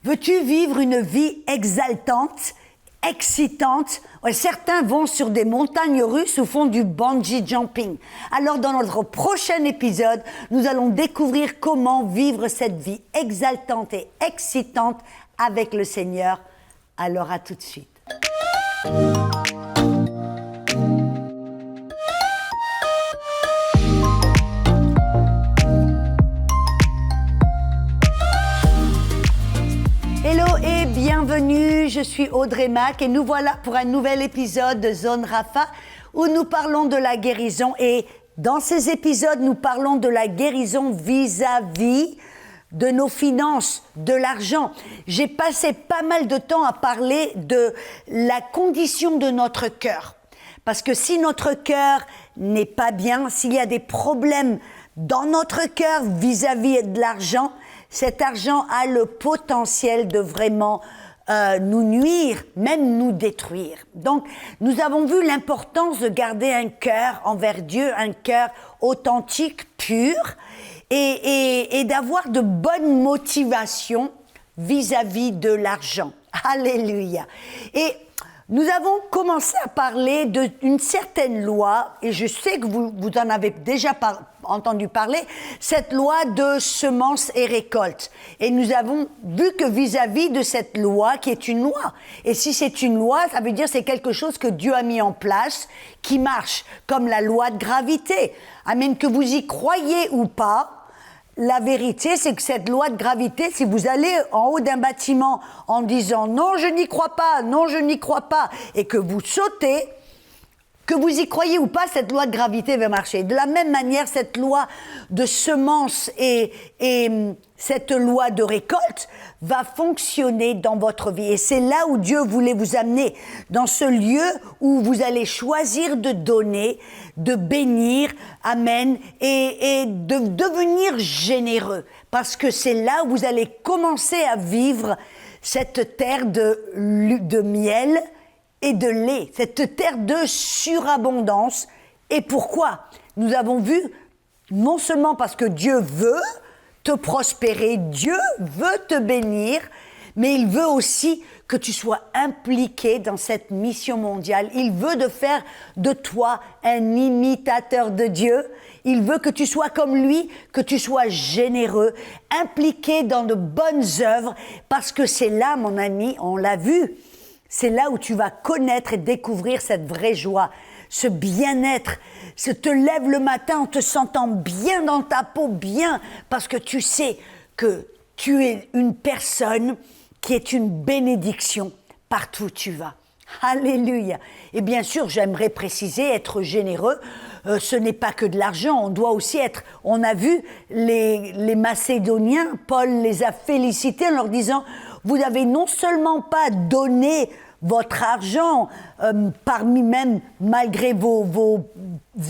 Veux-tu vivre une vie exaltante, excitante? Certains vont sur des montagnes russes ou font du bungee jumping. Alors dans notre prochain épisode, nous allons découvrir comment vivre cette vie exaltante et excitante avec le Seigneur. Alors à tout de suite. Hello et bienvenue, je suis Audrey Mac et nous voilà pour un nouvel épisode de Zone Rapha où nous parlons de la guérison et dans ces épisodes nous parlons de la guérison vis-à-vis de nos finances, de l'argent. J'ai passé pas mal de temps à parler de la condition de notre cœur parce que si notre cœur n'est pas bien, s'il y a des problèmes dans notre cœur vis-à-vis de l'argent, cet argent a le potentiel de vraiment nous nuire, même nous détruire. Donc, nous avons vu l'importance de garder un cœur envers Dieu, un cœur authentique, pur, et d'avoir de bonnes motivations vis-à-vis de l'argent. Alléluia. Et nous avons commencé à parler d'une certaine loi, et je sais que vous en avez déjà entendu parler, cette loi de semences et récoltes. Et nous avons vu que vis-à-vis de cette loi, qui est une loi, et si c'est une loi, ça veut dire que c'est quelque chose que Dieu a mis en place, qui marche, comme la loi de gravité. Amen, que vous y croyez ou pas, la vérité, c'est que cette loi de gravité, si vous allez en haut d'un bâtiment en disant « non, je n'y crois pas, non, je n'y crois pas », et que vous sautez, que vous y croyez ou pas, cette loi de gravité va marcher. De la même manière, cette loi de semences et cette loi de récolte va fonctionner dans votre vie. Et c'est là où Dieu voulait vous amener, dans ce lieu où vous allez choisir de donner, de bénir, amen, et de devenir généreux. Parce que c'est là où vous allez commencer à vivre cette terre de miel et de lait, cette terre de surabondance. Et pourquoi? Nous avons vu, non seulement parce que Dieu veut te prospérer, Dieu veut te bénir, mais il veut aussi que tu sois impliqué dans cette mission mondiale. Il veut de faire de toi un imitateur de Dieu. Il veut que tu sois comme lui, que tu sois généreux, impliqué dans de bonnes œuvres, parce que c'est là, mon ami, on l'a vu, c'est là où tu vas connaître et découvrir cette vraie joie, ce bien-être, te lèves le matin en te sentant bien dans ta peau, bien, parce que tu sais que tu es une personne qui est une bénédiction partout où tu vas. Alléluia. Et bien sûr, j'aimerais préciser, être généreux, ce n'est pas que de l'argent, on doit aussi être, on a vu les Macédoniens, Paul les a félicités en leur disant, vous n'avez non seulement pas donné votre argent parmi même, malgré vos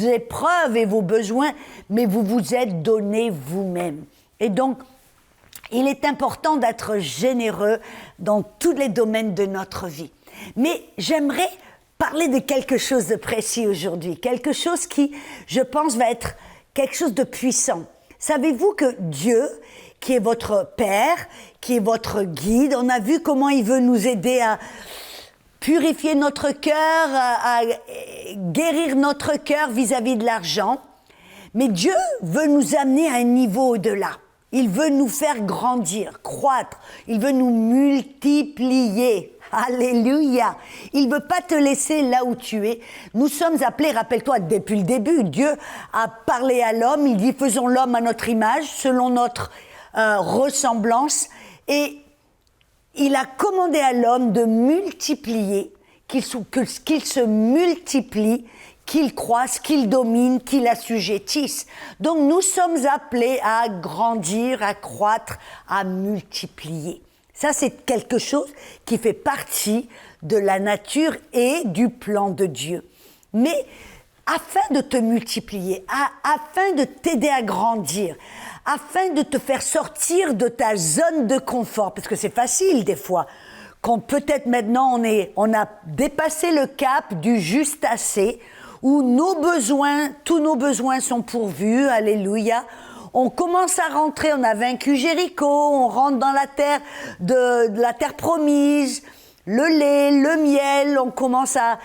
épreuves et vos besoins, mais vous vous êtes donné vous-même. Et donc, il est important d'être généreux dans tous les domaines de notre vie. Mais j'aimerais parler de quelque chose de précis aujourd'hui, quelque chose qui, je pense, va être quelque chose de puissant. Savez-vous que Dieu, qui est votre Père, qui est votre guide, on a vu comment il veut nous aider à purifier notre cœur, à guérir notre cœur vis-à-vis de l'argent. Mais Dieu veut nous amener à un niveau au-delà. Il veut nous faire grandir, croître. Il veut nous multiplier. Alléluia. Il ne veut pas te laisser là où tu es. Nous sommes appelés, rappelle-toi, depuis le début, Dieu a parlé à l'homme. Il dit, faisons l'homme à notre image, selon notre ressemblance. Et il a commandé à l'homme de multiplier, qu'il se multiplie, qu'il croisse, qu'il domine, qu'il assujettisse. Donc nous sommes appelés à grandir, à croître, à multiplier. Ça, c'est quelque chose qui fait partie de la nature et du plan de Dieu. Mais afin de te multiplier, afin de t'aider à grandir, afin de te faire sortir de ta zone de confort, parce que c'est facile des fois, quand peut-être maintenant on a dépassé le cap du juste assez, où tous nos besoins sont pourvus, alléluia. On commence à rentrer, on a vaincu Jéricho, on rentre dans la terre de la terre promise, le lait, le miel, on commence à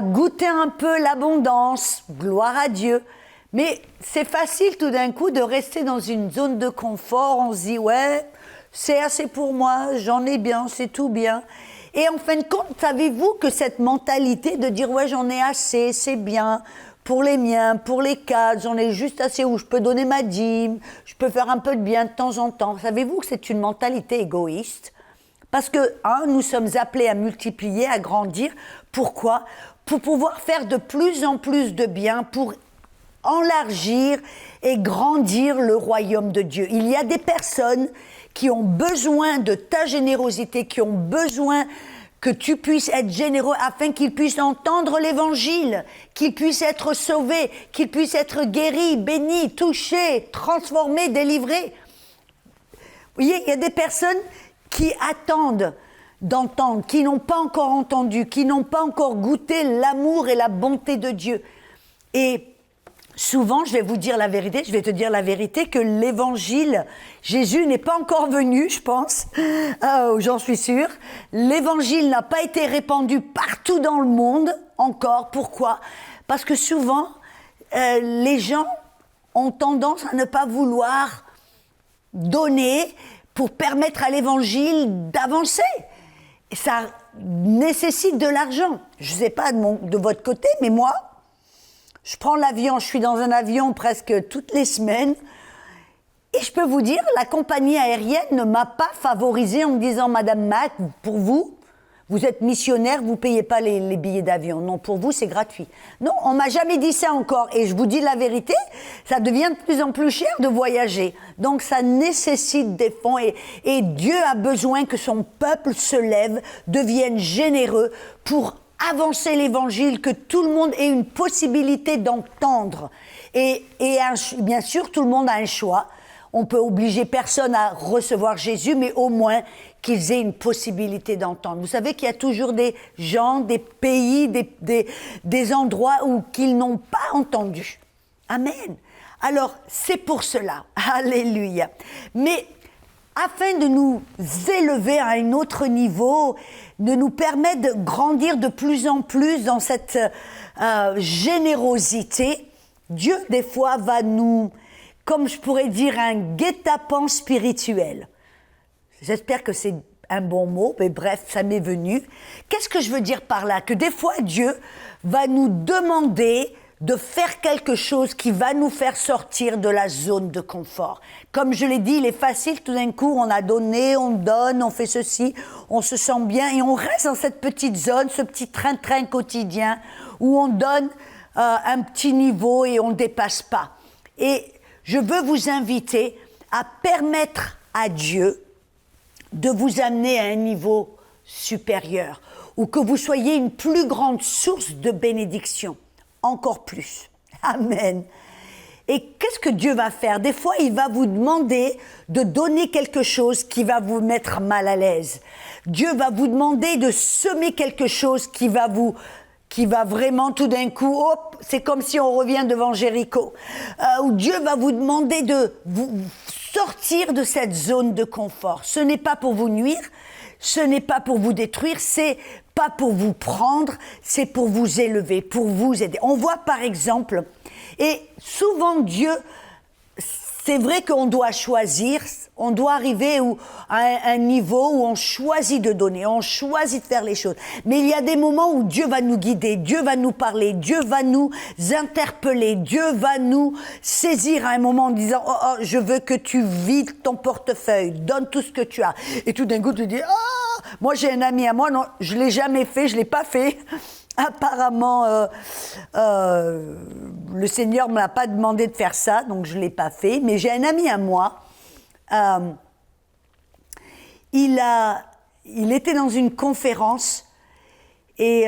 goûter un peu l'abondance, gloire à Dieu. Mais c'est facile tout d'un coup de rester dans une zone de confort, on se dit ouais, c'est assez pour moi, j'en ai bien, c'est tout bien. Et en fin de compte, savez-vous que cette mentalité de dire ouais, j'en ai assez, c'est bien, pour les miens, pour les cadres, j'en ai juste assez où je peux donner ma dîme, je peux faire un peu de bien de temps en temps. Savez-vous que c'est une mentalité égoïste? Parce que, nous sommes appelés à multiplier, à grandir. Pourquoi? Pour pouvoir faire de plus en plus de bien, pour élargir et grandir le royaume de Dieu. Il y a des personnes qui ont besoin de ta générosité, qui ont besoin que tu puisses être généreux afin qu'ils puissent entendre l'évangile, qu'ils puissent être sauvés, qu'ils puissent être guéris, bénis, touchés, transformés, délivrés. Vous voyez, il y a des personnes qui attendent d'entendre, qui n'ont pas encore entendu, qui n'ont pas encore goûté l'amour et la bonté de Dieu. Et souvent, je vais vous dire la vérité, je vais te dire la vérité, que l'évangile, Jésus n'est pas encore venu, je pense, j'en suis sûre. L'évangile n'a pas été répandu partout dans le monde encore. Pourquoi? Parce que souvent, les gens ont tendance à ne pas vouloir donner pour permettre à l'évangile d'avancer. Et ça nécessite de l'argent. Je ne sais pas de votre côté, mais moi, je prends l'avion, je suis dans un avion presque toutes les semaines. Et je peux vous dire, la compagnie aérienne ne m'a pas favorisée en me disant « Madame Mac, pour vous, vous êtes missionnaire, vous ne payez pas les billets d'avion. Non, pour vous, c'est gratuit. » Non, on ne m'a jamais dit ça encore. Et je vous dis la vérité, ça devient de plus en plus cher de voyager. Donc, ça nécessite des fonds. Et Dieu a besoin que son peuple se lève, devienne généreux pour avancer l'évangile, que tout le monde ait une possibilité d'entendre. Et bien sûr, tout le monde a un choix. On peut obliger personne à recevoir Jésus, mais au moins qu'ils aient une possibilité d'entendre. Vous savez qu'il y a toujours des gens, des pays, des endroits où qu'ils n'ont pas entendu. Amen. Alors, c'est pour cela. Alléluia. Mais afin de nous élever à un autre niveau, de nous permettre de grandir de plus en plus dans cette générosité, Dieu, des fois, va nous, comme je pourrais dire, un guet-apens spirituel. J'espère que c'est un bon mot, mais bref, ça m'est venu. Qu'est-ce que je veux dire par là? Que des fois, Dieu va nous demander de faire quelque chose qui va nous faire sortir de la zone de confort. Comme je l'ai dit, il est facile, tout d'un coup, on a donné, on donne, on fait ceci, on se sent bien, et on reste dans cette petite zone, ce petit train-train quotidien, où on donne un petit niveau et on ne dépasse pas. Et je veux vous inviter à permettre à Dieu de vous amener à un niveau supérieur, ou que vous soyez une plus grande source de bénédiction, encore plus. Amen. Et qu'est-ce que Dieu va faire? Des fois, il va vous demander de donner quelque chose qui va vous mettre mal à l'aise. Dieu va vous demander de semer quelque chose qui va vraiment tout d'un coup, hop, c'est comme si on revient devant Jéricho. Où Dieu va vous demander de vous sortir de cette zone de confort. Ce n'est pas pour vous nuire, ce n'est pas pour vous détruire, c'est pas pour vous prendre, c'est pour vous élever, pour vous aider. On voit par exemple, et souvent Dieu, c'est vrai qu'on doit choisir, on doit arriver à un niveau où on choisit de donner, on choisit de faire les choses. Mais il y a des moments où Dieu va nous guider, Dieu va nous parler, Dieu va nous interpeller, Dieu va nous saisir à un moment en disant « Oh, je veux que tu vides ton portefeuille, donne tout ce que tu as. » Et tout d'un coup, tu dis « Oh, moi j'ai un ami à moi, non, je ne l'ai jamais fait, je ne l'ai pas fait. » Apparemment, le Seigneur ne m'a pas demandé de faire ça, donc je ne l'ai pas fait. Mais j'ai un ami à moi, il était dans une conférence et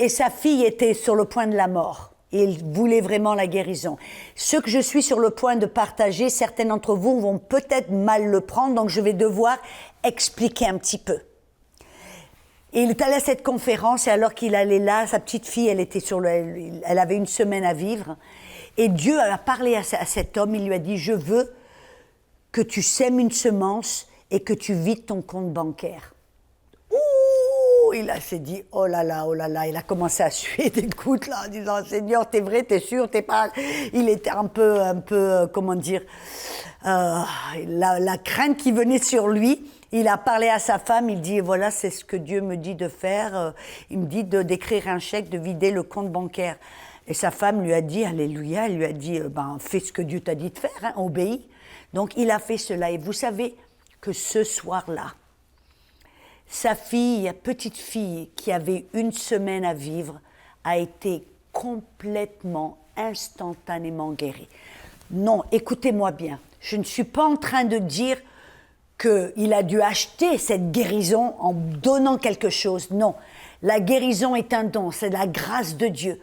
sa fille était sur le point de la mort. Et il voulait vraiment la guérison. Ce que je suis sur le point de partager, certains d'entre vous vont peut-être mal le prendre, donc je vais devoir expliquer un petit peu. Et il est allé à cette conférence, et alors qu'il allait là, sa petite fille, elle avait une semaine à vivre. Et Dieu a parlé à cet homme, il lui a dit, je veux que tu sèmes une semence et que tu vides ton compte bancaire. Ouh, il s'est dit, oh là là, il a commencé à suer des gouttes là, en disant, Seigneur, t'es vrai, t'es sûr, t'es pas... Il était un peu, comment dire, la crainte qui venait sur lui. Il a parlé à sa femme, il dit, voilà, c'est ce que Dieu me dit de faire. Il me dit d'écrire un chèque, de vider le compte bancaire. Et sa femme lui a dit, alléluia, elle lui a dit, fais ce que Dieu t'a dit de faire, hein, obéis. Donc il a fait cela. Et vous savez que ce soir-là, sa fille, petite fille, qui avait 1 semaine à vivre, a été complètement, instantanément guérie. Non, écoutez-moi bien, je ne suis pas en train de dire qu'il a dû acheter cette guérison en donnant quelque chose. Non, la guérison est un don, c'est la grâce de Dieu.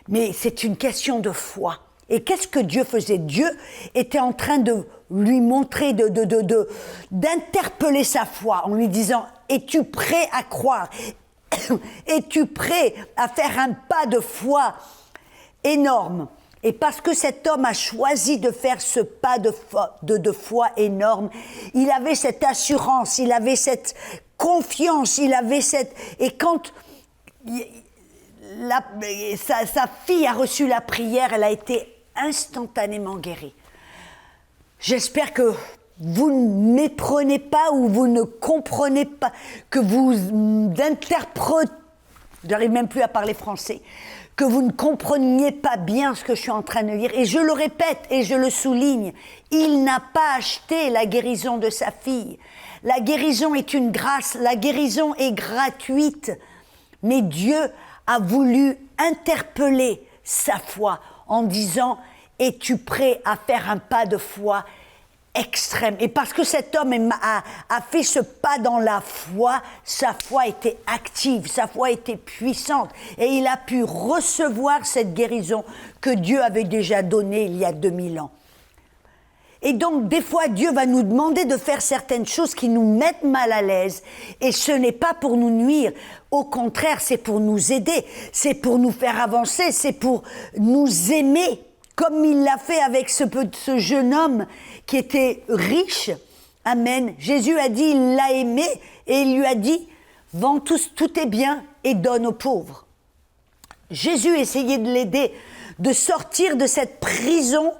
Mais c'est une question de foi. Et qu'est-ce que Dieu faisait? Dieu était en train de lui montrer, d'interpeller sa foi en lui disant, es-tu prêt à croire? Es-tu prêt à faire un pas de foi énorme? Et parce que cet homme a choisi de faire ce pas de foi énorme, il avait cette assurance, il avait cette confiance, il avait cette... Et quand sa fille a reçu la prière, elle a été instantanément guérie. J'espère que vous ne méprenez pas ou vous ne comprenez pas, que vous interprétez, j'arrive même plus à parler français, que vous ne compreniez pas bien ce que je suis en train de dire. Et je le répète et je le souligne, il n'a pas acheté la guérison de sa fille. La guérison est une grâce, la guérison est gratuite. Mais Dieu a voulu interpeller sa foi en disant, es-tu prêt à faire un pas de foi extrême? Et parce que cet homme a fait ce pas dans la foi, sa foi était active, sa foi était puissante. Et il a pu recevoir cette guérison que Dieu avait déjà donnée il y a 2000 ans. Et donc, des fois, Dieu va nous demander de faire certaines choses qui nous mettent mal à l'aise. Et ce n'est pas pour nous nuire. Au contraire, c'est pour nous aider. C'est pour nous faire avancer. C'est pour nous aimer. Comme il l'a fait avec ce jeune homme qui était riche. Amen. Jésus a dit, il l'a aimé. Et il lui a dit, vends tout tes biens et donne aux pauvres. Jésus essayait de l'aider, de sortir de cette prison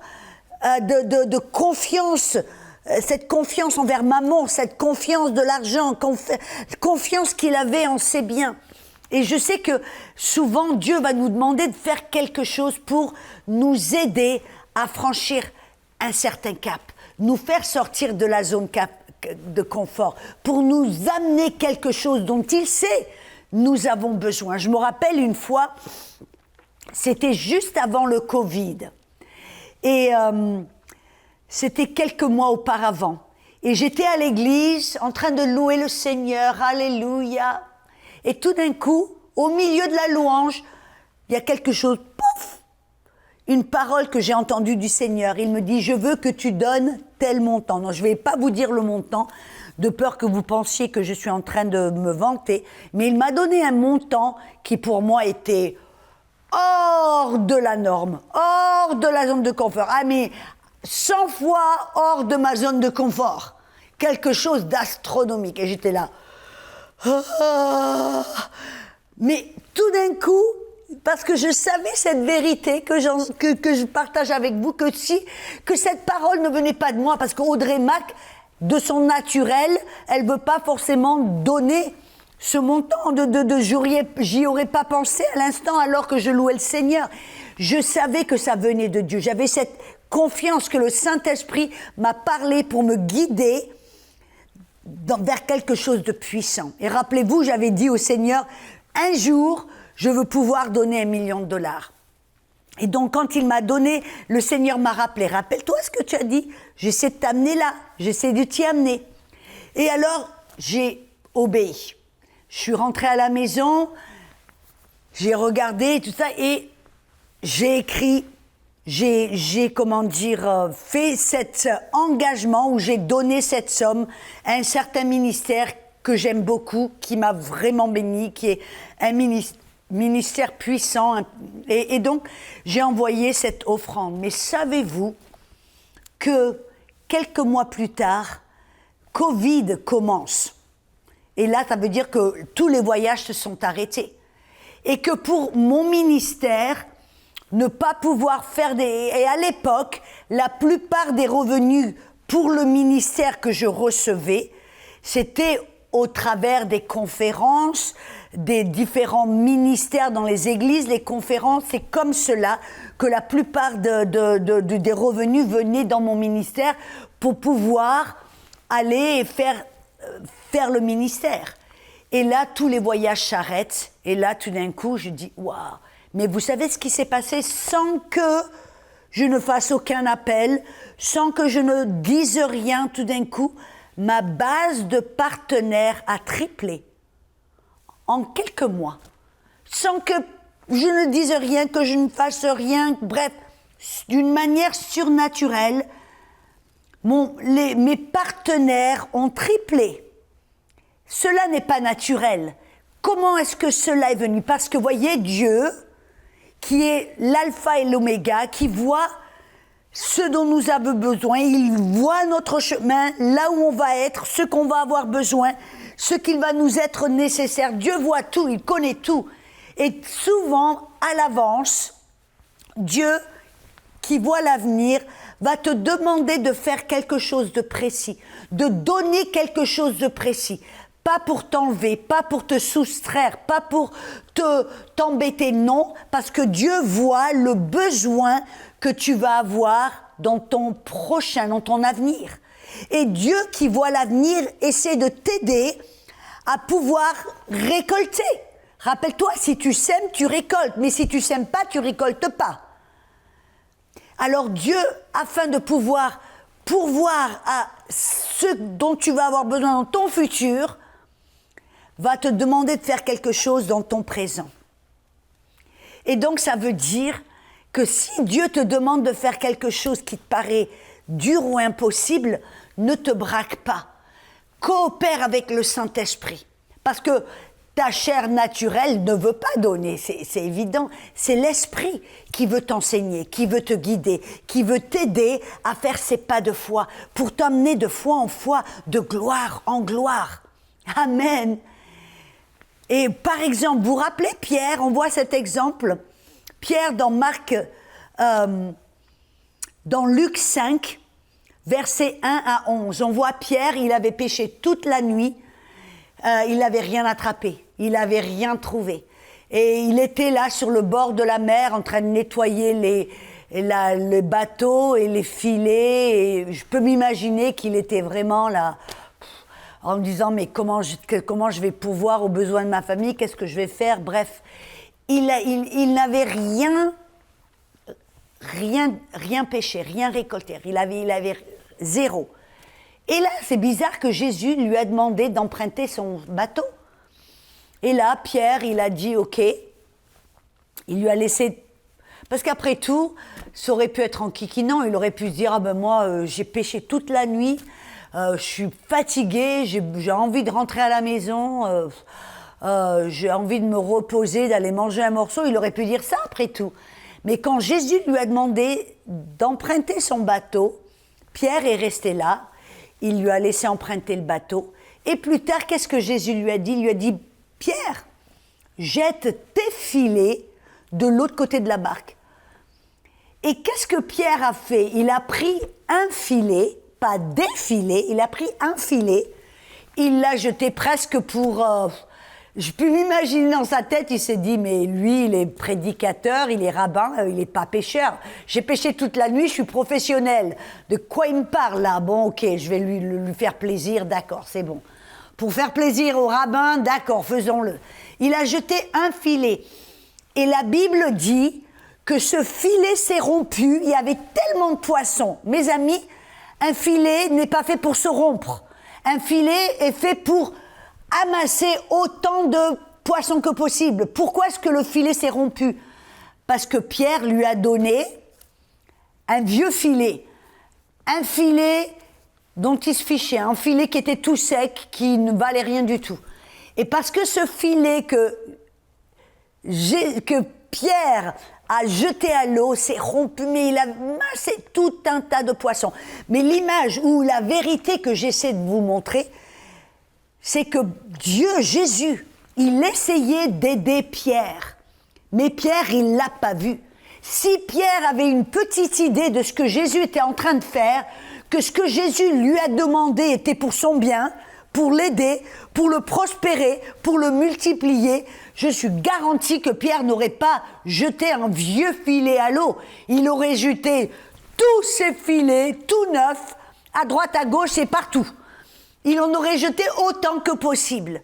de confiance, cette confiance envers maman, cette confiance de l'argent, confiance qu'il avait en ses biens. Et je sais que souvent Dieu va nous demander de faire quelque chose pour nous aider à franchir un certain cap, nous faire sortir de la zone de confort, pour nous amener quelque chose dont il sait nous avons besoin. Je me rappelle une fois, c'était juste avant le Covid. Et c'était quelques mois auparavant. Et j'étais à l'église en train de louer le Seigneur, alléluia. Et tout d'un coup, au milieu de la louange, il y a quelque chose, pouf, une parole que j'ai entendue du Seigneur. Il me dit, je veux que tu donnes tel montant. Non, je ne vais pas vous dire le montant, de peur que vous pensiez que je suis en train de me vanter. Mais il m'a donné un montant qui pour moi était hors de la norme, hors de la zone de confort. Ah mais 100 fois hors de ma zone de confort. Quelque chose d'astronomique. Et j'étais là. Mais tout d'un coup, parce que je savais cette vérité que je partage avec vous, que cette parole ne venait pas de moi, parce qu'Audrey Mac, de son naturel, elle ne veut pas forcément donner ce montant, j'y aurais pas pensé à l'instant alors que je louais le Seigneur. Je savais que ça venait de Dieu. J'avais cette confiance que le Saint-Esprit m'a parlé pour me guider vers quelque chose de puissant. Et rappelez-vous, j'avais dit au Seigneur, un jour, je veux pouvoir donner $1 million. Et donc, quand il m'a donné, le Seigneur m'a rappelé, rappelle-toi ce que tu as dit, j'essaie de t'amener là, j'essaie de t'y amener. Et alors, j'ai obéi. Je suis rentrée à la maison, j'ai regardé tout ça et j'ai écrit, j'ai fait cet engagement où j'ai donné cette somme à un certain ministère que j'aime beaucoup, qui m'a vraiment béni, qui est un ministère puissant. Et donc, j'ai envoyé cette offrande. Mais savez-vous que quelques mois plus tard, Covid commence. Et là, ça veut dire que tous les voyages se sont arrêtés. Et que pour mon ministère, ne pas pouvoir faire des... Et à l'époque, la plupart des revenus pour le ministère que je recevais, c'était au travers des conférences, des différents ministères dans les églises. Les conférences, c'est comme cela que la plupart des revenus venaient dans mon ministère pour pouvoir aller et faire le ministère. Et là, tous les voyages s'arrêtent. Et là, tout d'un coup, je dis, waouh! Mais vous savez ce qui s'est passé sans que je ne fasse aucun appel, sans que je ne dise rien tout d'un coup, ma base de partenaires a triplé en quelques mois. Sans que je ne dise rien, que je ne fasse rien, bref, d'une manière surnaturelle, mes partenaires ont triplé. Cela n'est pas naturel. Comment est-ce que cela est venu? Parce que voyez, Dieu, qui est l'alpha et l'oméga, qui voit ce dont nous avons besoin, il voit notre chemin, là où on va être, ce qu'on va avoir besoin, ce qu'il va nous être nécessaire. Dieu voit tout, il connaît tout. Et souvent, à l'avance, Dieu, qui voit l'avenir, va te demander de faire quelque chose de précis, de donner quelque chose de précis. Pas pour t'enlever, pas pour te soustraire, pas pour t'embêter, non, parce que Dieu voit le besoin que tu vas avoir dans ton prochain, dans ton avenir. Et Dieu qui voit l'avenir essaie de t'aider à pouvoir récolter. Rappelle-toi, si tu sèmes, tu récoltes, mais si tu sèmes pas, tu récoltes pas. Alors Dieu, afin de pouvoir pourvoir à ce dont tu vas avoir besoin dans ton futur, va te demander de faire quelque chose dans ton présent. Et donc ça veut dire que si Dieu te demande de faire quelque chose qui te paraît dur ou impossible, ne te braque pas. Coopère avec le Saint-Esprit. Parce que ta chair naturelle ne veut pas donner, c'est évident. C'est l'Esprit qui veut t'enseigner, qui veut te guider, qui veut t'aider à faire ces pas de foi, pour t'emmener de foi en foi, de gloire en gloire. Amen. Et par exemple, vous vous rappelez Pierre, on voit cet exemple, Pierre dans dans Luc 5, versets 1 à 11. On voit Pierre, il avait péché toute la nuit, il n'avait rien attrapé, il n'avait rien trouvé. Et il était là sur le bord de la mer en train de nettoyer les bateaux et les filets. Et je peux m'imaginer qu'il était vraiment là, en me disant mais comment je vais pourvoir aux besoins de ma famille, qu'est-ce que je vais faire, bref. Il n'avait rien péché, rien récolté, il avait zéro. Et là, c'est bizarre que Jésus lui a demandé d'emprunter son bateau. Et là, Pierre, il a dit ok, il lui a laissé... Parce qu'après tout, ça aurait pu être en kikinant, il aurait pu se dire « Ah ben moi, j'ai péché toute la nuit, je suis fatigué, j'ai envie de rentrer à la maison, j'ai envie de me reposer, d'aller manger un morceau. » Il aurait pu dire ça après tout. Mais quand Jésus lui a demandé d'emprunter son bateau, Pierre est resté là, il lui a laissé emprunter le bateau. Et plus tard, qu'est-ce que Jésus lui a dit? Il lui a dit « Pierre, jette tes filets de l'autre côté de la barque. » Et qu'est-ce que Pierre a fait? Il a pris un filet, pas des filets, il a pris un filet, il l'a jeté presque pour... je peux m'imaginer dans sa tête, il s'est dit, mais lui, il est prédicateur, il est rabbin, il n'est pas pêcheur. J'ai pêché toute la nuit, je suis professionnel. De quoi il me parle là? Bon, ok, je vais lui faire plaisir, d'accord, c'est bon. Pour faire plaisir au rabbin, d'accord, faisons-le. Il a jeté un filet. Et la Bible dit que ce filet s'est rompu, il y avait tellement de poissons. Mes amis, un filet n'est pas fait pour se rompre. Un filet est fait pour amasser autant de poissons que possible. Pourquoi est-ce que le filet s'est rompu? Parce que Pierre lui a donné un vieux filet. Un filet dont il se fichait, un filet qui était tout sec, qui ne valait rien du tout. Et parce que ce filet que que Pierre a jeté à l'eau s'est rompu, mais il a massé tout un tas de poissons. Mais l'image ou la vérité que j'essaie de vous montrer, c'est que Dieu, Jésus, il essayait d'aider Pierre. Mais Pierre, il ne l'a pas vu. Si Pierre avait une petite idée de ce que Jésus était en train de faire, que ce que Jésus lui a demandé était pour son bien, pour l'aider, pour le prospérer, pour le multiplier, je suis garantie que Pierre n'aurait pas jeté un vieux filet à l'eau. Il aurait jeté tous ses filets, tout neufs, à droite, à gauche et partout. Il en aurait jeté autant que possible,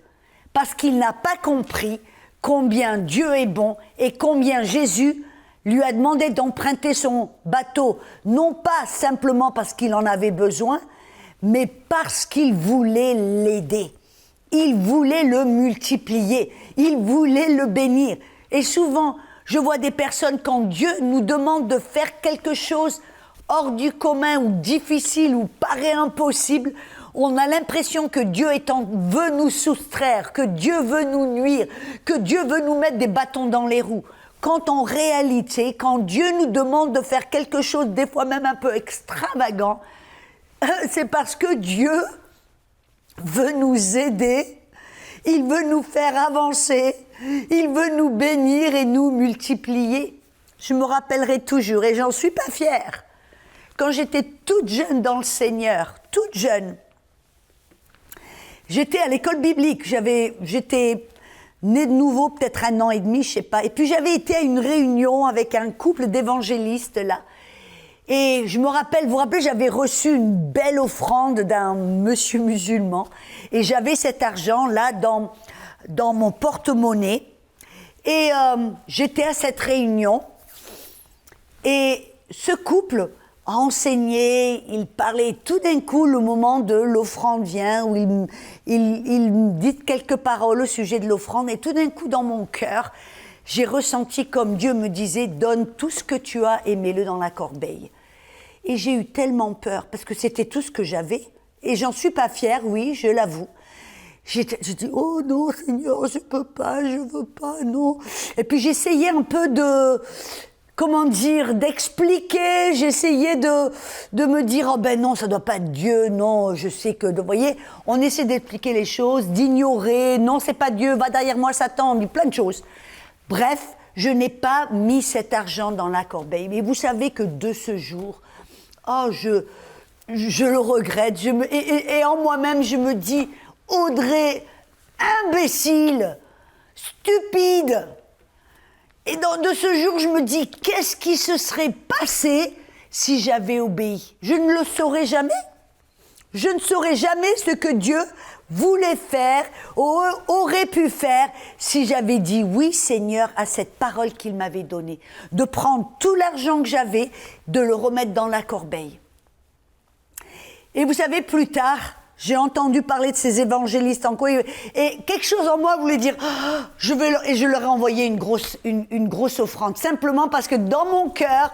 parce qu'il n'a pas compris combien Dieu est bon et combien Jésus lui a demandé d'emprunter son bateau, non pas simplement parce qu'il en avait besoin, mais parce qu'il voulait l'aider. Il voulait le multiplier, il voulait le bénir. Et souvent, je vois des personnes, quand Dieu nous demande de faire quelque chose hors du commun ou difficile ou paraît impossible, on a l'impression que Dieu veut nous soustraire, que Dieu veut nous nuire, que Dieu veut nous mettre des bâtons dans les roues. Quand en réalité, quand Dieu nous demande de faire quelque chose, des fois même un peu extravagant, c'est parce que Dieu veut nous aider, il veut nous faire avancer, il veut nous bénir et nous multiplier. Je me rappellerai toujours, et j'en suis pas fière, quand j'étais toute jeune dans le Seigneur, toute jeune, j'étais à l'école biblique, j'étais née de nouveau, peut-être 1 an et demi, je sais pas, et puis j'avais été à une réunion avec un couple d'évangélistes là, et je me rappelle, vous vous rappelez, j'avais reçu une belle offrande d'un monsieur musulman, et j'avais cet argent-là dans mon porte-monnaie, et j'étais à cette réunion, et ce couple a enseigné, il parlait, tout d'un coup, le moment de l'offrande vient, où il me dit quelques paroles au sujet de l'offrande, et tout d'un coup, dans mon cœur, j'ai ressenti comme Dieu me disait, donne tout ce que tu as et mets-le dans la corbeille. Et j'ai eu tellement peur, parce que c'était tout ce que j'avais, et j'en suis pas fière, oui, je l'avoue. J'ai dit, oh non, Seigneur, je peux pas, je veux pas, non. Et puis j'essayais un peu d'expliquer, j'essayais de me dire, oh ben non, ça doit pas être Dieu, non, je sais que, vous voyez, on essaie d'expliquer les choses, d'ignorer, non, c'est pas Dieu, va derrière moi, Satan, dit plein de choses. Bref, je n'ai pas mis cet argent dans la corbeille. Mais vous savez que de ce jour, oh, je le regrette. Et en moi-même, je me dis, Audrey, imbécile, stupide. Et de ce jour, je me dis, qu'est-ce qui se serait passé si j'avais obéi? Je ne le saurais jamais. Je ne saurais jamais ce que Dieu voulait faire, aurait pu faire, si j'avais dit oui, Seigneur, à cette parole qu'il m'avait donnée. De prendre tout l'argent que j'avais, de le remettre dans la corbeille. Et vous savez, plus tard, j'ai entendu parler de ces évangélistes en quoi, et quelque chose en moi voulait dire, oh, et je leur ai envoyé une grosse offrande, simplement parce que dans mon cœur,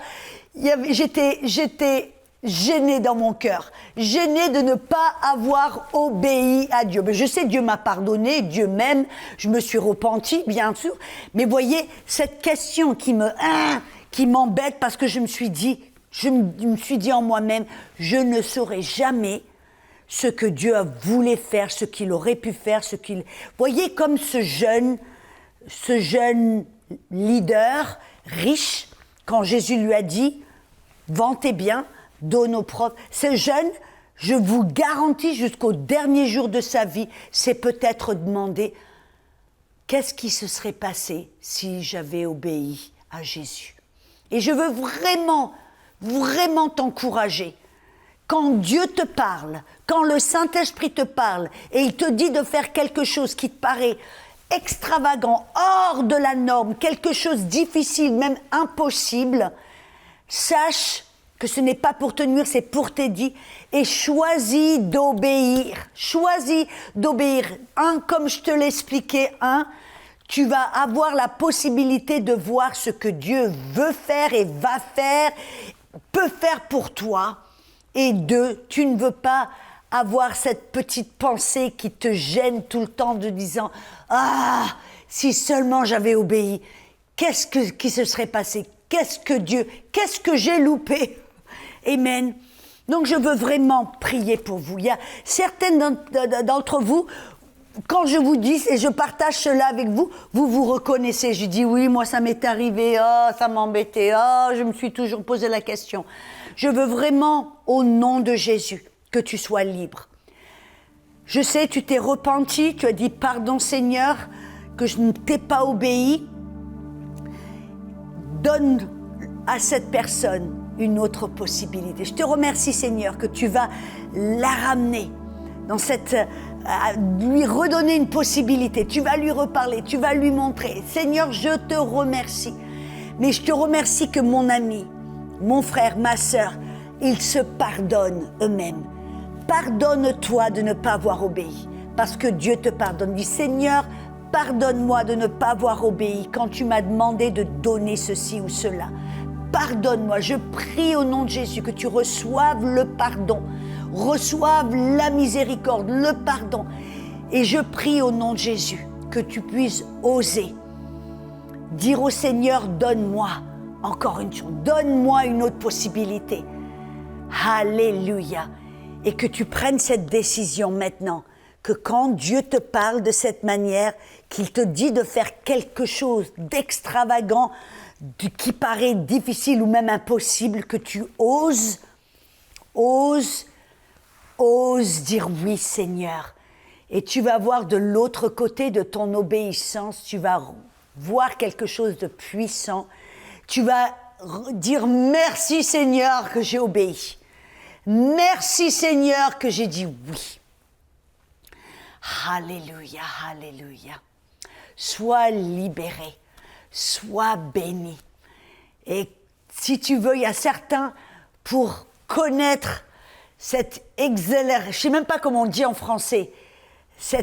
j'étais gênée dans mon cœur, gênée de ne pas avoir obéi à Dieu. Mais je sais, Dieu m'a pardonné, Dieu m'aime, je me suis repentie, bien sûr, mais voyez, cette question qui m'embête, parce que je me suis dit en moi-même, je ne saurais jamais ce que Dieu voulait faire, ce qu'il aurait pu faire, voyez, comme ce jeune leader riche, quand Jésus lui a dit, vends tes biens, donne aux pauvres. Ce jeune, je vous garantis, jusqu'au dernier jour de sa vie, c'est peut-être demandé, qu'est-ce qui se serait passé si j'avais obéi à Jésus? Et je veux vraiment t'encourager. Quand Dieu te parle, quand le Saint-Esprit te parle, et il te dit de faire quelque chose qui te paraît extravagant, hors de la norme, quelque chose de difficile, même impossible, sache que ce n'est pas pour te nuire, c'est pour t'aider, et choisis d'obéir. Choisis d'obéir. Comme je te l'expliquais, tu vas avoir la possibilité de voir ce que Dieu veut faire et va faire, peut faire pour toi. Et 2, tu ne veux pas avoir cette petite pensée qui te gêne tout le temps de disant « Ah, si seulement j'avais obéi, qui se serait passé? Qu'est-ce que j'ai loupé ?» Amen. Donc je veux vraiment prier pour vous. Il y a certaines d'entre vous, quand je vous dis et je partage cela avec vous, vous vous reconnaissez. Je dis oui, moi ça m'est arrivé, ça m'embêtait, je me suis toujours posé la question. Je veux vraiment, au nom de Jésus, que tu sois libre. Je sais, tu t'es repenti, tu as dit pardon Seigneur, que je ne t'ai pas obéi. Donne à cette personne une autre possibilité. Je te remercie Seigneur que tu vas la ramener dans lui redonner une possibilité. Tu vas lui reparler, tu vas lui montrer. Seigneur, je te remercie. Mais je te remercie que mon ami, mon frère, ma sœur, ils se pardonnent eux-mêmes. Pardonne-toi de ne pas avoir obéi, parce que Dieu te pardonne. Dis Seigneur, pardonne-moi de ne pas avoir obéi quand tu m'as demandé de donner ceci ou cela. Pardonne-moi, je prie au nom de Jésus que tu reçoives le pardon, reçoives la miséricorde, le pardon. Et je prie au nom de Jésus que tu puisses oser dire au Seigneur, donne-moi encore une chose, donne-moi une autre possibilité. Alléluia. Et que tu prennes cette décision maintenant, que quand Dieu te parle de cette manière, qu'il te dit de faire quelque chose d'extravagant, qui paraît difficile ou même impossible, que tu oses dire oui Seigneur. Et tu vas voir de l'autre côté de ton obéissance, tu vas voir quelque chose de puissant. Tu vas dire merci Seigneur que j'ai obéi. Merci Seigneur que j'ai dit oui. Alléluia, alléluia. Sois libéré. Sois béni. Et si tu veux, il y a certains, pour connaître cette accélération, je ne sais même pas comment on dit en français, vous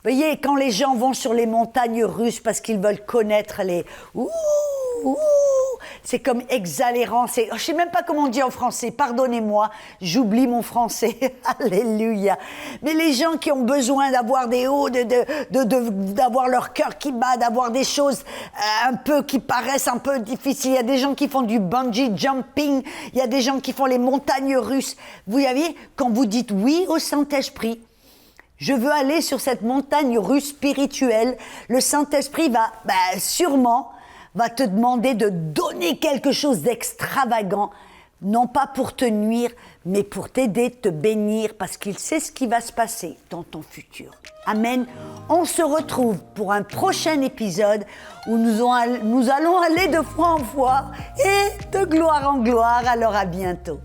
voyez, quand les gens vont sur les montagnes russes parce qu'ils veulent connaître les... c'est comme exalérant, je ne sais même pas comment on dit en français, pardonnez-moi, j'oublie mon français, alléluia. Mais les gens qui ont besoin d'avoir des hauts, d'avoir leur cœur qui bat, d'avoir des choses un peu qui paraissent un peu difficiles, il y a des gens qui font du bungee jumping, il y a des gens qui font les montagnes russes. Vous voyez, quand vous dites oui au Saint-Esprit, je veux aller sur cette montagne russe spirituelle, le Saint-Esprit va sûrement te demander de donner quelque chose d'extravagant, non pas pour te nuire, mais pour t'aider, te bénir, parce qu'il sait ce qui va se passer dans ton futur. Amen. On se retrouve pour un prochain épisode où nous allons aller de foi en foi et de gloire en gloire. Alors à bientôt.